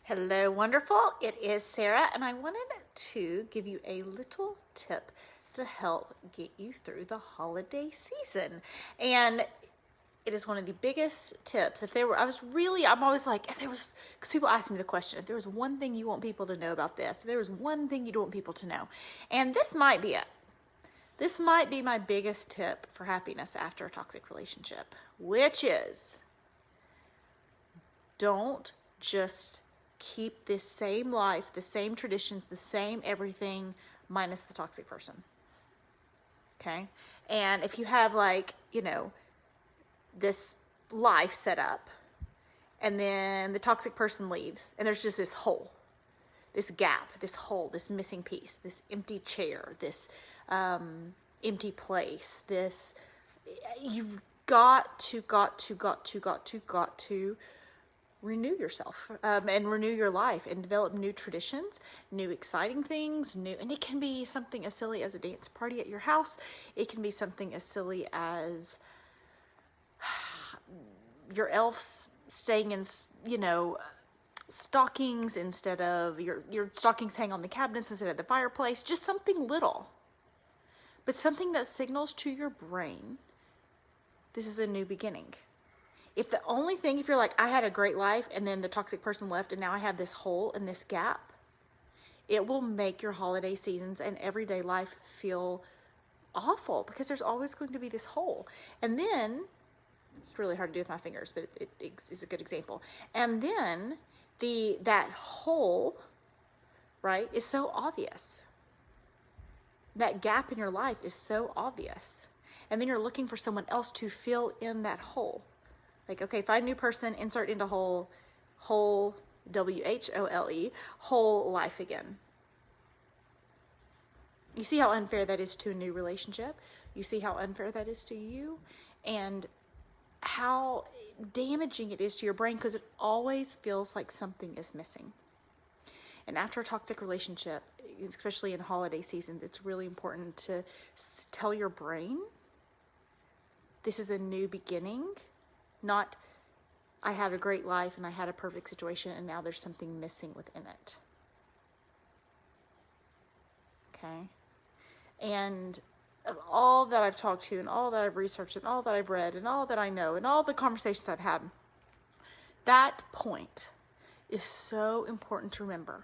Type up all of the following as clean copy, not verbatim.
Hello, wonderful. It is Sarah, and I wanted to give you a little tip to help get you through the holiday season. And it is one of the biggest tips. I'm always like, because people ask me the question, if there was one thing you want people to know about this, if there was one thing you don't want people to know. And this might be it. This might be my biggest tip for happiness after a toxic relationship, which is don't just keep this same life, the same traditions, the same everything, minus the toxic person. Okay? And if you have this life set up, and then the toxic person leaves, and there's just this hole, this gap, this hole, this missing piece, this empty chair, this empty place, you've got to renew yourself and renew your life and develop new traditions, new exciting things, and it can be something as silly as a dance party at your house. It can be something as silly as your elves staying in, stockings instead of your stockings hang on the cabinets instead of the fireplace. Just something little, but something that signals to your brain, this is a new beginning. If you're like, I had a great life and then the toxic person left and now I have this hole and this gap, it will make your holiday seasons and everyday life feel awful because there's always going to be this hole. And then, it's really hard to do with my fingers, but it is a good example. And then that hole, right, is so obvious. That gap in your life is so obvious. And then you're looking for someone else to fill in that hole. Like, okay, find a new person, insert into whole, W-H-O-L-E, whole life again. You see how unfair that is to a new relationship? You see how unfair that is to you? And how damaging it is to your brain, because it always feels like something is missing. And after a toxic relationship, especially in holiday season, it's really important to tell your brain, this is a new beginning. Not, I had a great life and I had a perfect situation and now there's something missing within it. Okay? And of all that I've talked to and all that I've researched and all that I've read and all that I know and all the conversations I've had, that point is so important to remember.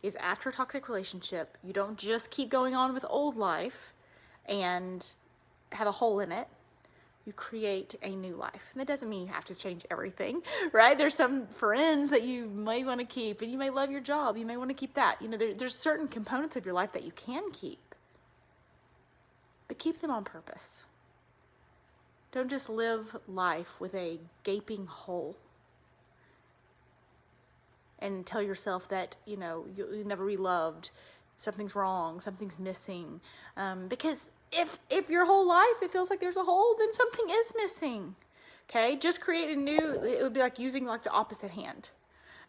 Is after a toxic relationship, you don't just keep going on with old life and have a hole in it. You create a new life. And that doesn't mean you have to change everything, right? There's some friends that you may want to keep, and you may love your job. You may want to keep that. There's certain components of your life that you can keep, but keep them on purpose. Don't just live life with a gaping hole and tell yourself that, you'll never be loved. Something's wrong. Something's missing. Because if your whole life it feels like there's a hole, then something is missing. Okay, just create it would be like using the opposite hand.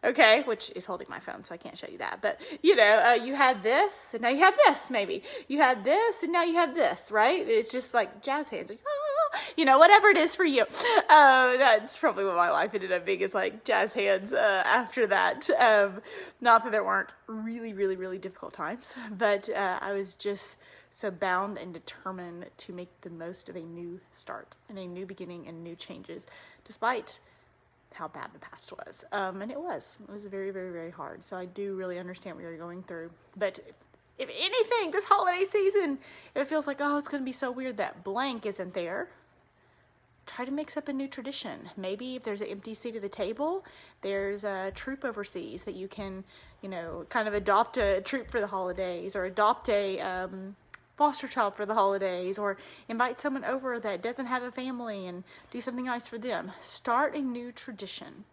Okay, which is holding my phone, so I can't show you that. But you had this, and now you have this. Maybe you had this, and now you have this. Right? It's just like jazz hands, like, whatever it is for you. That's probably what my life ended up being, is like jazz hands. After that, not that there weren't really, really, really difficult times, but I was just so bound and determined to make the most of a new start and a new beginning and new changes, despite how bad the past was. And it was very, very, very hard. So I do really understand what you're going through. But if anything, this holiday season, if it feels like, it's going to be so weird that blank isn't there, try to mix up a new tradition. Maybe if there's an empty seat at the table, there's a troop overseas that you can, kind of adopt a troop for the holidays, or adopt a foster child for the holidays, or invite someone over that doesn't have a family and do something nice for them. Start a new tradition.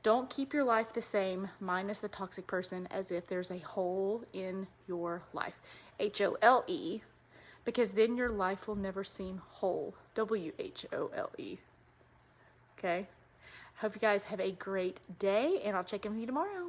Don't keep your life the same, minus the toxic person, as if there's a hole in your life. H-O-L-E, because then your life will never seem whole. W-H-O-L-E. Okay? Hope you guys have a great day, and I'll check in with you tomorrow.